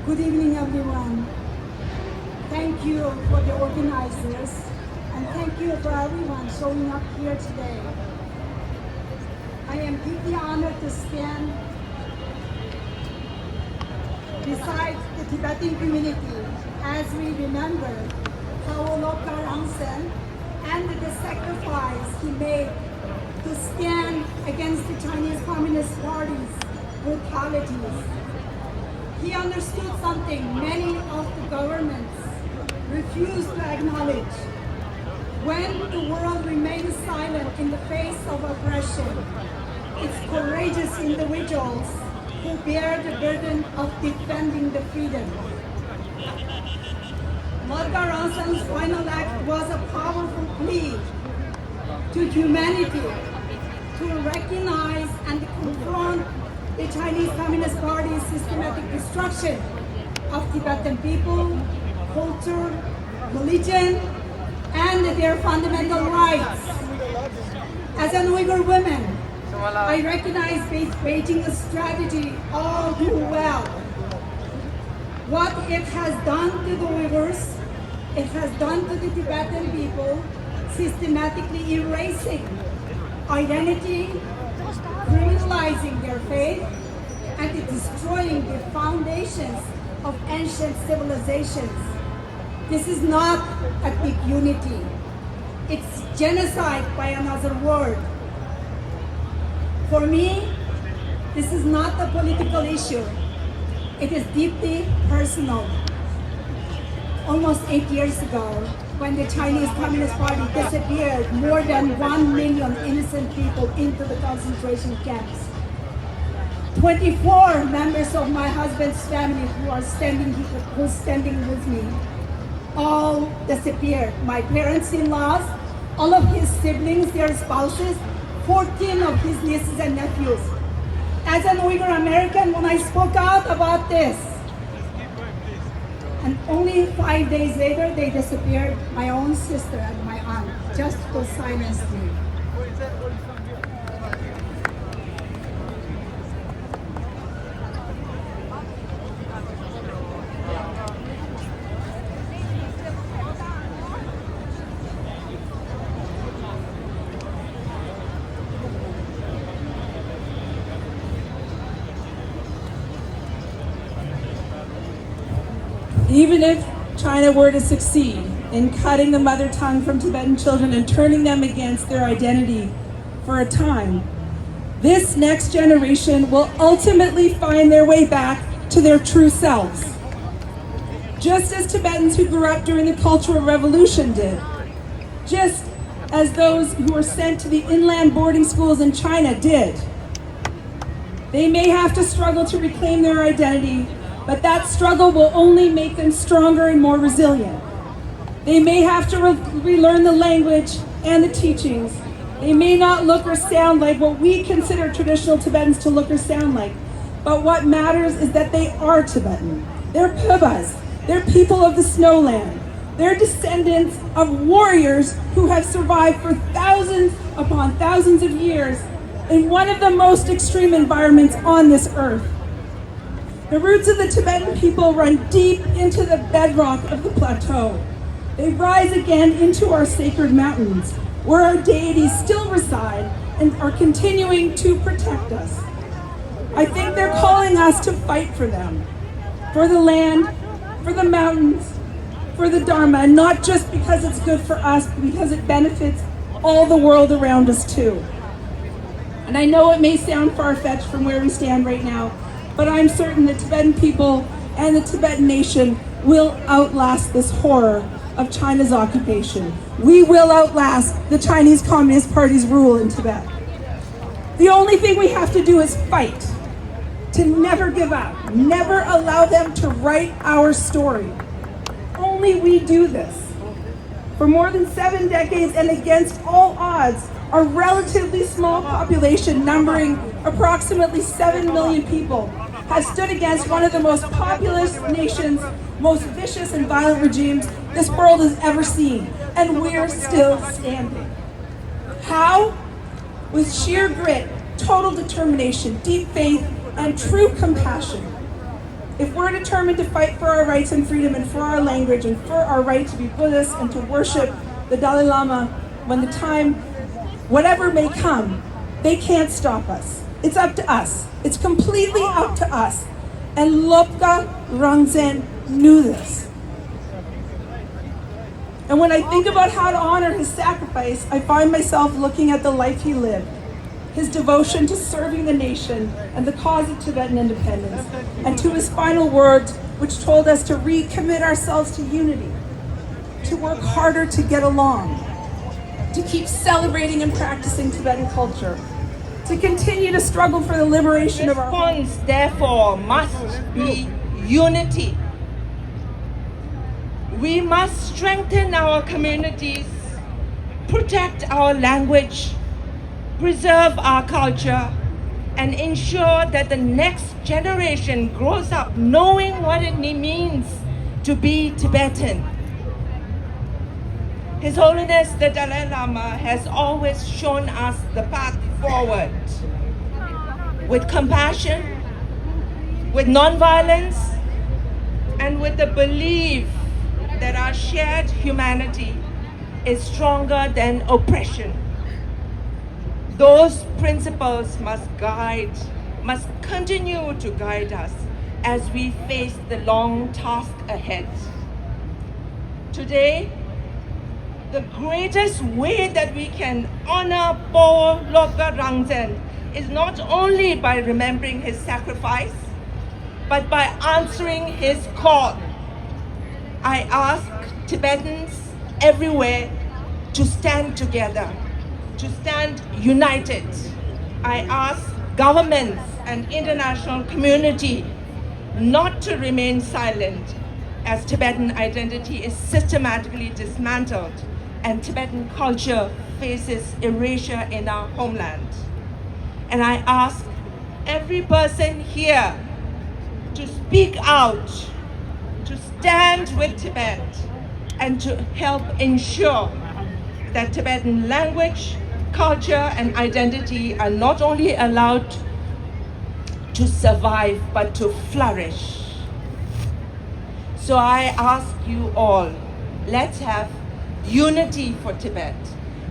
Good evening, everyone. Thank you for the organizers, and thank you for everyone showing up here today. I am deeply honored to stand beside the Tibetan community as we remember Lhoka Rangsen and the sacrifice he made to stand against the Chinese Communist Party's brutalities. He understood something many of the governments refuse to acknowledge. When the world remains silent in the face of oppression, it's courageous individuals who bear the burden of defending the freedom. Lhoka Rangsen's final act was a powerful plea to humanity to recognize and confront the Chinese Communist Party's systematic destruction of Tibetan people, culture, religion, and their fundamental rights. As an Uyghur woman, I recognize Beijing's strategy all too well. What it has done to the Uyghurs, it has done to the Tibetan people, systematically erasing identity, criminalizing their faith, and destroying the foundations of ancient civilizations. This is not ethnic unity. It's genocide by another word. For me, this is not a political issue. It is deeply personal. Almost 8 years ago, when the Chinese Communist Party disappeared more than 1 million innocent people into the concentration camps, 24 members of my husband's family who's standing with me, all disappeared. My parents-in-laws, all of his siblings, their spouses, 14 of his nieces and nephews. As an Uyghur American, when I spoke out about this, and only 5 days later, they disappeared, my own sister and my aunt, just to silence me. Even if China were to succeed in cutting the mother tongue from Tibetan children and turning them against their identity for a time, this next generation will ultimately find their way back to their true selves. Just as Tibetans who grew up during the Cultural Revolution did, just as those who were sent to the inland boarding schools in China did. They may have to struggle to reclaim their identity, but that struggle will only make them stronger and more resilient. They may have to relearn the language and the teachings. They may not look or sound like what we consider traditional Tibetans to look or sound like. But what matters is that they are Tibetan. They're Pibas. They're people of the snowland. They're descendants of warriors who have survived for thousands upon thousands of years in one of the most extreme environments on this earth. The roots of the Tibetan people run deep into the bedrock of the plateau. They rise again into our sacred mountains, where our deities still reside and are continuing to protect us. I think they're calling us to fight for them, for the land, for the mountains, for the Dharma, and not just because it's good for us, but because it benefits all the world around us too. And I know it may sound far-fetched from where we stand right now, but I'm certain the Tibetan people and the Tibetan nation will outlast this horror of China's occupation. We will outlast the Chinese Communist Party's rule in Tibet. The only thing we have to do is fight, to never give up, never allow them to write our story. Only we do this. For more than 7 decades and against all odds, our relatively small population, numbering approximately 7 million people, has stood against one of the most populous nations, most vicious and violent regimes this world has ever seen, and we're still standing. How? With sheer grit, total determination, deep faith, and true compassion. If we're determined to fight for our rights and freedom and for our language and for our right to be Buddhist and to worship the Dalai Lama when the time, whatever may come, they can't stop us. It's up to us. It's completely up to us. And Lopka Rangzen knew this. And when I think about how to honor his sacrifice, I find myself looking at the life he lived, his devotion to serving the nation and the cause of Tibetan independence, and to his final words, which told us to recommit ourselves to unity, to work harder to get along, to keep celebrating and practicing Tibetan culture, to continue to struggle for the liberation of our response, therefore, must be unity. We must strengthen our communities, protect our language, preserve our culture, and ensure that the next generation grows up knowing what it means to be Tibetan. His Holiness the Dalai Lama has always shown us the path forward with compassion, with nonviolence, and with the belief that our shared humanity is stronger than oppression. Those principles must continue to guide us as we face the long task ahead. Today, the greatest way that we can honor Po Lopka Rangzen is not only by remembering his sacrifice, but by answering his call. I ask Tibetans everywhere to stand together, to stand united. I ask governments and international community not to remain silent as Tibetan identity is systematically dismantled and Tibetan culture faces erasure in our homeland. And I ask every person here to speak out, to stand with Tibet, and to help ensure that Tibetan language, culture, and identity are not only allowed to survive, but to flourish. So I ask you all, let's have unity for Tibet.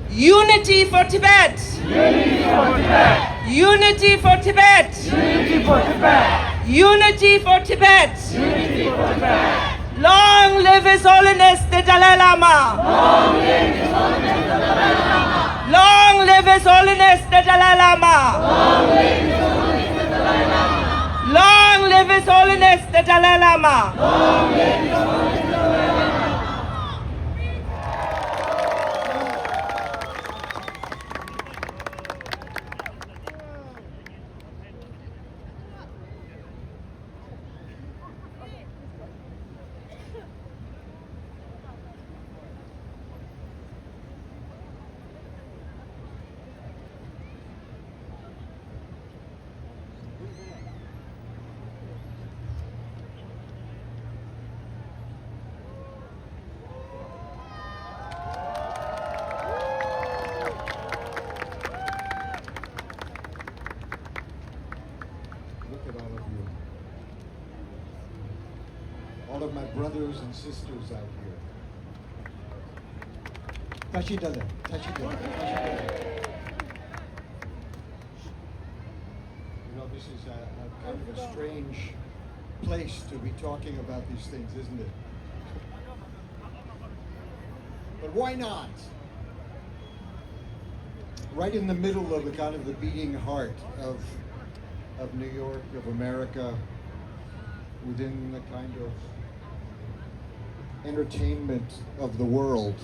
Unity for Tibet! Unity for Tibet! Unity for Tibet! Unity for Tibet! Unity for Tibet! Unity for Tibet! Long live His Holiness the Dalai Lama! Long live His Holiness the Dalai Lama! Long live His Holiness the Dalai Lama! Long live His Holiness the Dalai Lama! Long live His Holiness the Dalai Lama! Long live His Holiness the Dalai Lama! Look at all of you. All of my brothers and sisters out here. Tashidale, Tashidale, Tashidale. You know, this is a kind of a strange place to be talking about these things, isn't it? But why not? Right in the middle of the kind of the beating heart of New York, of America, within the kind of entertainment of the world,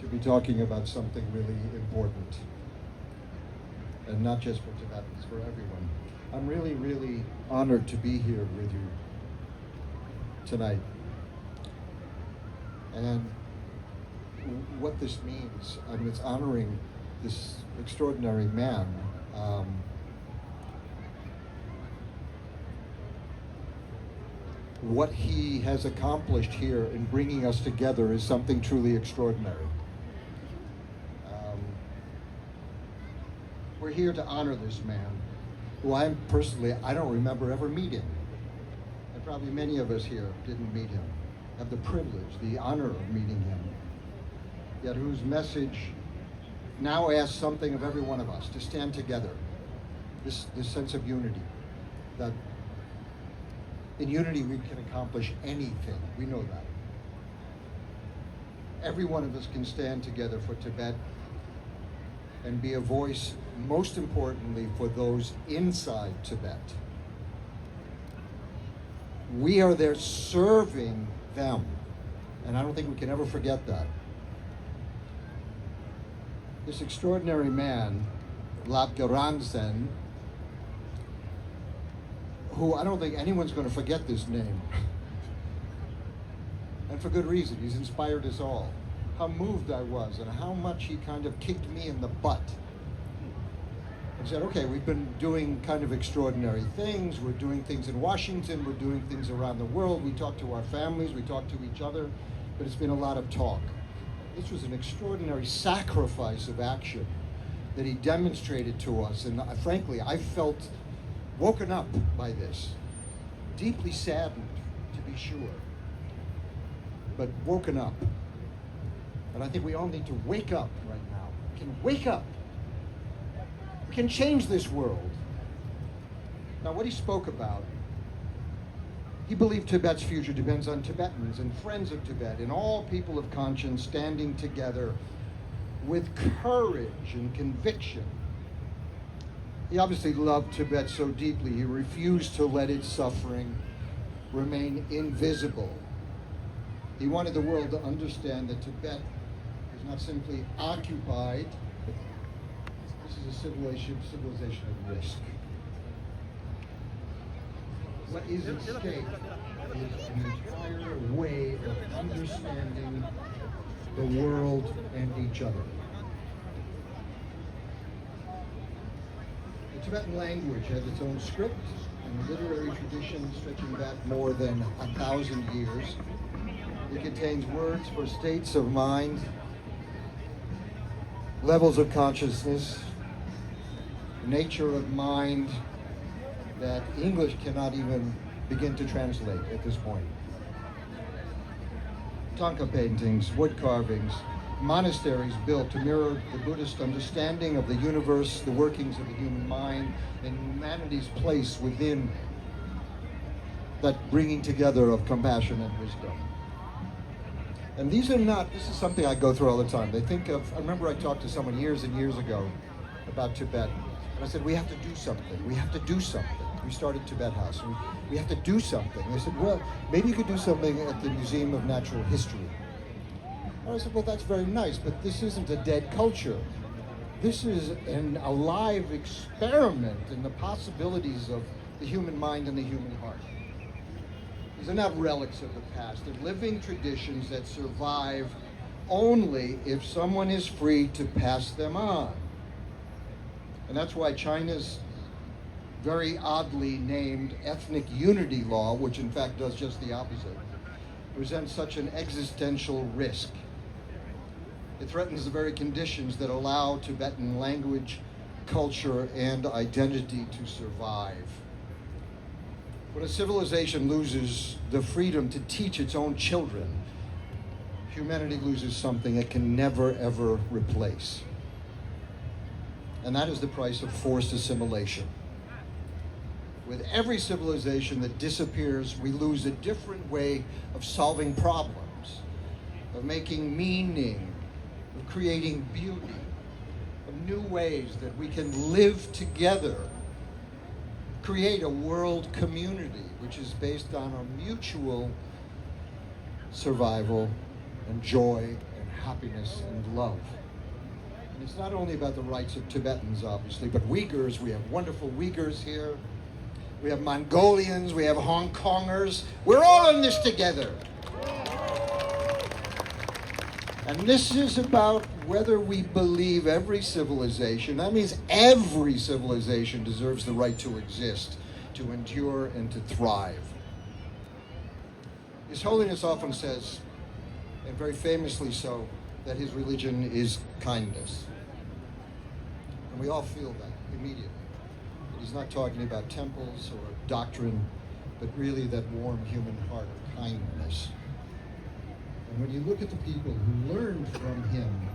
should be talking about something really important. And not just for Tibetans, for everyone. I'm really, really honored to be here with you tonight. And what this means, I mean, it's honoring this extraordinary man. What he has accomplished here in bringing us together is something truly extraordinary. We're here to honor this man, who I don't remember ever meeting. Probably many of us here didn't meet him, have the privilege, the honor of meeting him, yet whose message now asks something of every one of us, to stand together, this sense of unity, that in unity we can accomplish anything, we know that. Every one of us can stand together for Tibet and be a voice, most importantly, for those inside Tibet. We are there serving them, and I don't think we can ever forget that. This extraordinary man, Lobka Rangsen, who I don't think anyone's going to forget this name, and for good reason. He's inspired us all. How moved I was, and how much he kind of kicked me in the butt and said, okay, we've been doing kind of extraordinary things. We're doing things in Washington. We're doing things around the world. We talk to our families. We talk to each other. But it's been a lot of talk. This was an extraordinary sacrifice of action that he demonstrated to us. And frankly, I felt woken up by this. Deeply saddened, to be sure. But woken up. And I think we all need to wake up right now. We can wake up. We can change this world. Now, what he spoke about, he believed Tibet's future depends on Tibetans and friends of Tibet and all people of conscience standing together with courage and conviction. He obviously loved Tibet so deeply, he refused to let its suffering remain invisible. He wanted the world to understand that Tibet is not simply occupied, but this is a civilization of risk. What is at stake is an entire way of understanding the world and each other. The Tibetan language has its own script and literary tradition stretching back more than 1,000 years. It contains words for states of mind, levels of consciousness, nature of mind that English cannot even begin to translate at this point. Thangka paintings, wood carvings, monasteries built to mirror the Buddhist understanding of the universe, the workings of the human mind, and humanity's place within that bringing together of compassion and wisdom. And this is something I go through all the time. I remember I talked to someone years and years ago about Tibet, and I said, we have to do something. We have to do something. We started Tibet House. We have to do something. They said, well, maybe you could do something at the Museum of Natural History. And I said, well, that's very nice, but this isn't a dead culture. This is an alive experiment in the possibilities of the human mind and the human heart. These are not relics of the past. They're living traditions that survive only if someone is free to pass them on. And that's why China's very oddly named ethnic unity law, which in fact does just the opposite, presents such an existential risk. It threatens the very conditions that allow Tibetan language, culture, and identity to survive. When a civilization loses the freedom to teach its own children, humanity loses something it can never, ever replace. And that is the price of forced assimilation. With every civilization that disappears, we lose a different way of solving problems, of making meaning, of creating beauty, of new ways that we can live together, create a world community which is based on our mutual survival and joy and happiness and love. And it's not only about the rights of Tibetans, obviously, but Uyghurs. We have wonderful Uyghurs here. We have Mongolians, we have Hong Kongers. We're all in this together. And this is about whether we believe every civilization, that means every civilization deserves the right to exist, to endure, and to thrive. His Holiness often says, and very famously so, that his religion is kindness. And we all feel that immediately. He's not talking about temples or doctrine. but really that warm human heart of kindness. And when you look at the people who learned from him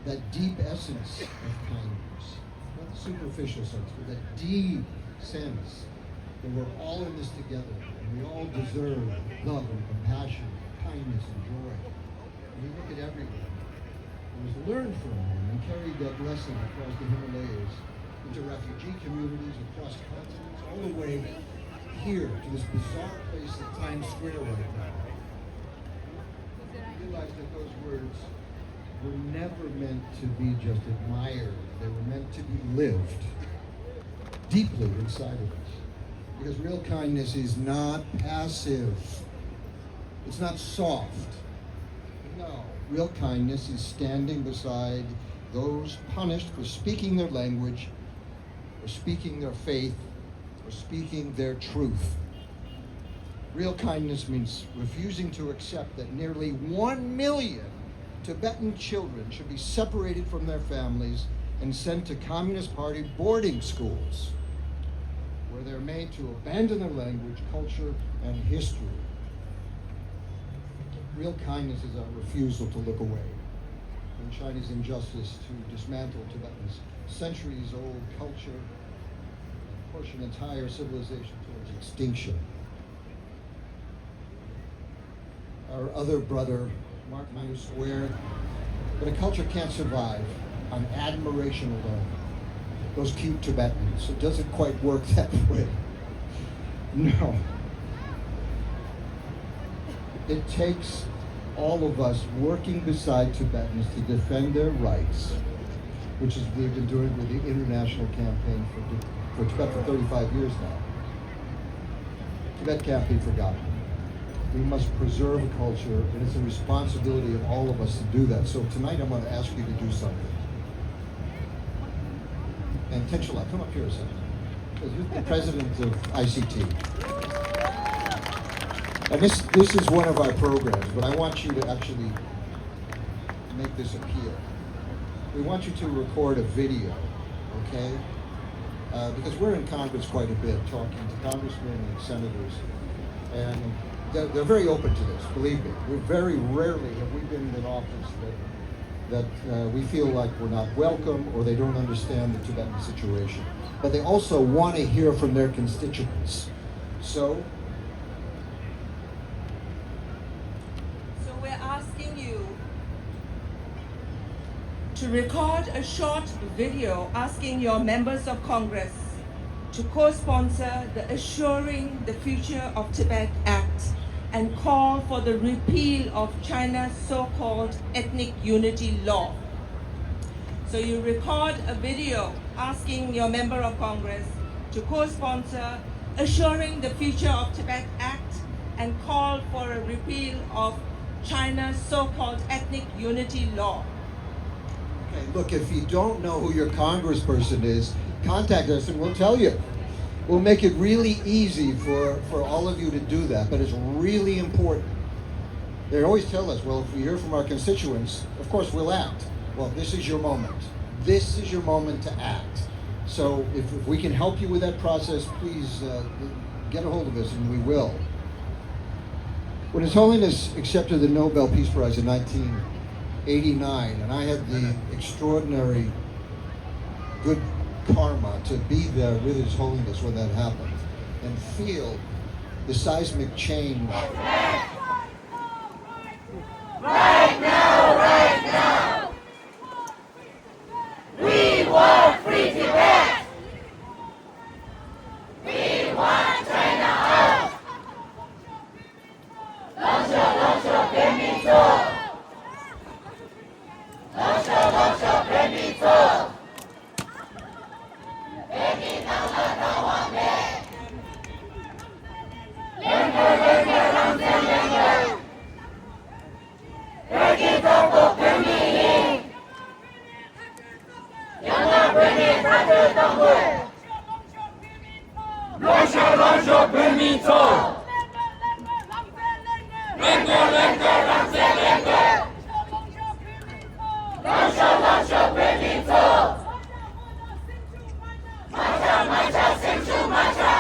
that deep essence of kindness, not the superficial sense, but that deep sense that we're all in this together, and we all deserve love and compassion, kindness and joy. And you look at everyone who has learned from him and carried that lesson across the Himalayas into refugee communities, across continents, all the way here to this bizarre place at Times Square right now. I realize that those words were never meant to be just admired. They were meant to be lived deeply inside of us. Because real kindness is not passive. It's not soft. No. Real kindness is standing beside those punished for speaking their language, or speaking their faith, or speaking their truth. Real kindness means refusing to accept that nearly 1 million Tibetan children should be separated from their families and sent to Communist Party boarding schools, where they're made to abandon their language, culture, and history. Real kindness is a refusal to look away from Chinese injustice to dismantle Tibetans' centuries-old culture and push an entire civilization towards extinction. Our other brother, Mark Manu, swear that a culture can't survive on admiration alone. Those cute Tibetans, it doesn't quite work that way. No. It takes all of us working beside Tibetans to defend their rights, which is we've been doing with the international campaign for Tibet for 35 years now. Tibet can't be forgotten. We must preserve a culture, and it's a responsibility of all of us to do that. So tonight I'm going to ask you to do something. And Tinchala, come up here a second, because you're the president of ICT. And this is one of our programs, but I want you to actually make this appeal. We want you to record a video, okay? Because we're in Congress quite a bit, talking to congressmen and senators, and they're very open to this, believe me. We very rarely have we been in office that we feel like we're not welcome or they don't understand the Tibetan situation. But they also want to hear from their constituents. So we're asking you to record a short video asking your members of Congress to co-sponsor the Assuring the Future of Tibet Act and call for the repeal of China's so-called ethnic unity law. So you record a video asking your member of Congress to co-sponsor Assuring the Future of Tibet Act and call for a repeal of China's so-called ethnic unity law. okay, look, if you don't know who your congressperson is, contact us and we'll tell you. We'll make it really easy for all of you to do that, but it's really important. They always tell us, well, if we hear from our constituents, of course we'll act. Well, this is your moment. This is your moment to act. So if we can help you with that process, please get a hold of us and we will. When His Holiness accepted the Nobel Peace Prize in 1989, and I had the extraordinary good karma to be there with His Holiness when that happened and feel the seismic change. Right now, we want free Tibet. We want China out. Longsho, Benito. Longsho, Benito. Longsho, Benito. Longsho, Benito. Macha, Senchu, Macha.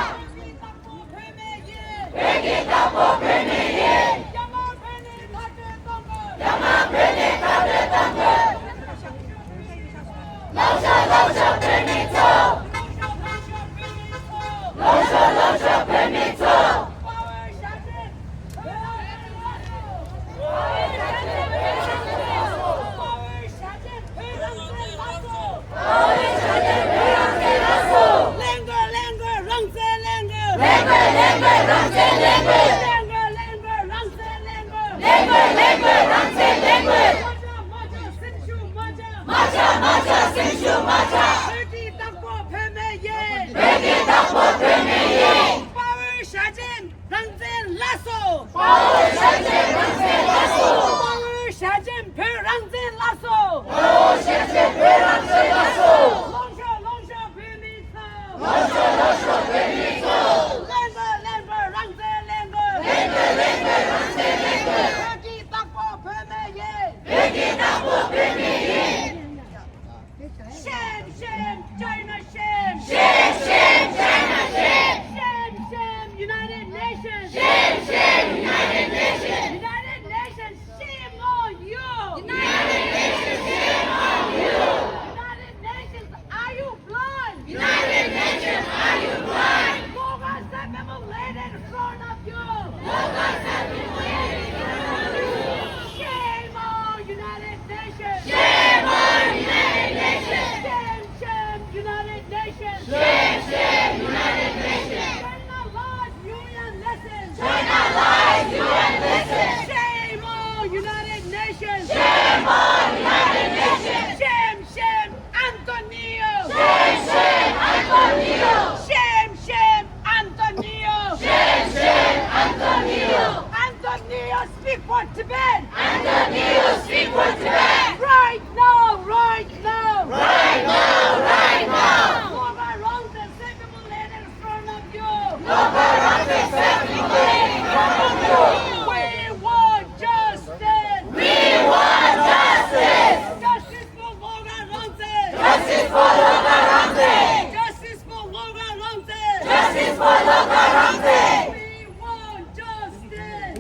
Speak for Tibet! Antonio, speak for Tibet! Right now, right now! Right now, right now! Loga Rangse, seven people laid in front of you! Loga Rangse, seven people laid in front of you! We want justice! We want justice! Justice for Loga Rangse! Justice for Loga Rangse! Justice for Loga Rangse! Justice for Loga Rangse! We want justice!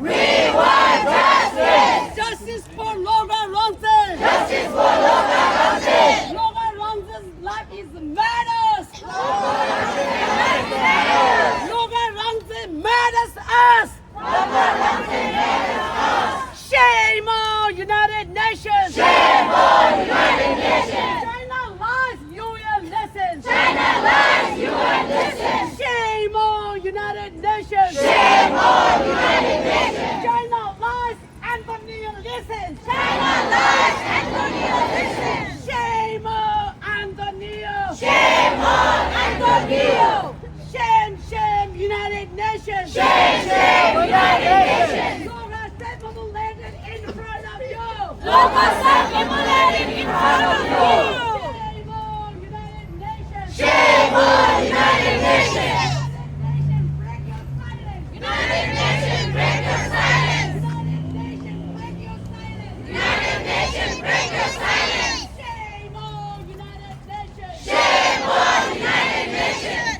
Justice for Loga Rangse! Justice for Loga Rangse! Loga Rangse's life is matters! Loga Rangse matters us! Loga Rangse matters us! Shame on United Nations! Shame on United Nations! China lies, UN listen! China lies, UN listen! Shame on United Nations! Shame on United Nations! China lies, Antonio listen! China lies, Antonio listen! Shame on Antonio! Shame on Antonio! Shame, shame, United Nations! Shame, shame, United Nations! Loga said people landed in front of you! Loga said people landed in front of you! Shame on United Nations! Shame on United Nations! United Nations, break your silence! United Nations, break your silence! Shame on United Nations! Shame on United Nations!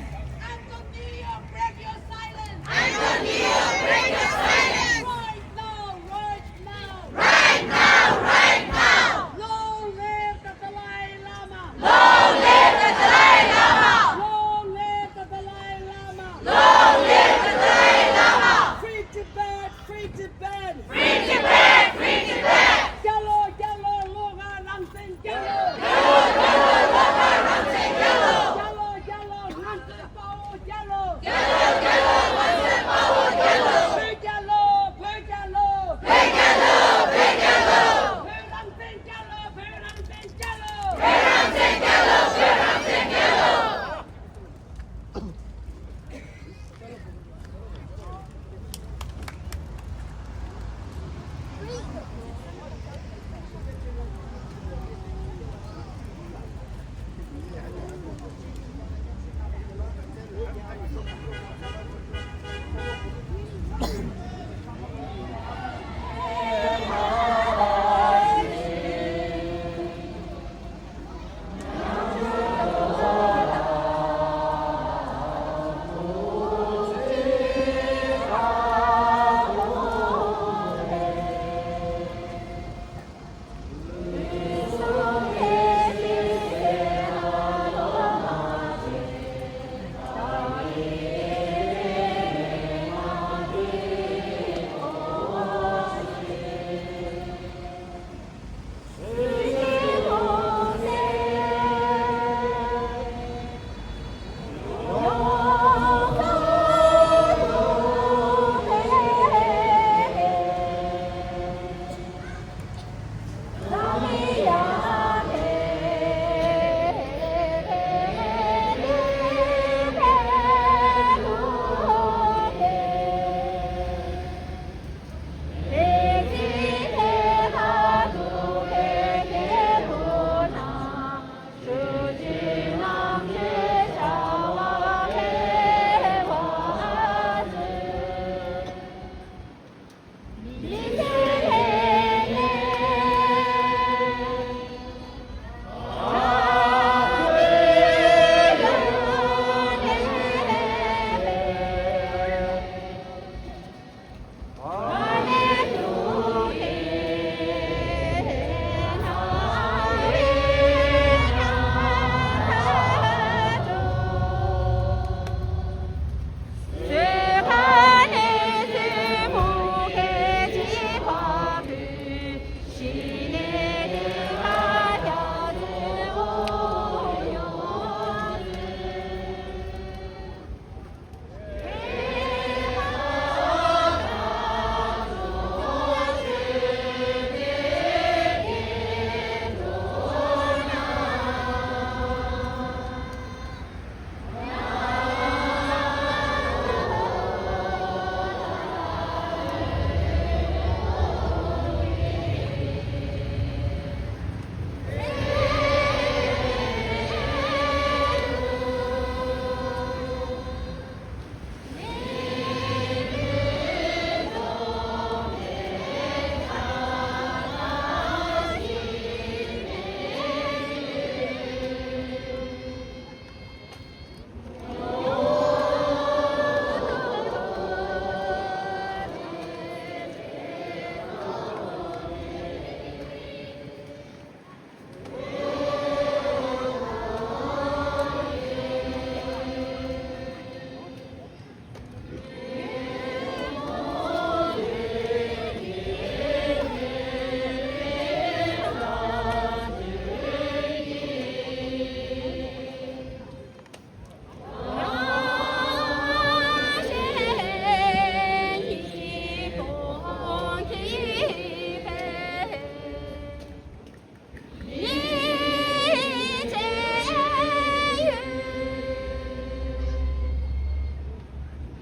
Antonio, break your silence! Antonio, break your silence! Right now, right now! Right now, right now! Long live the Dalai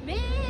May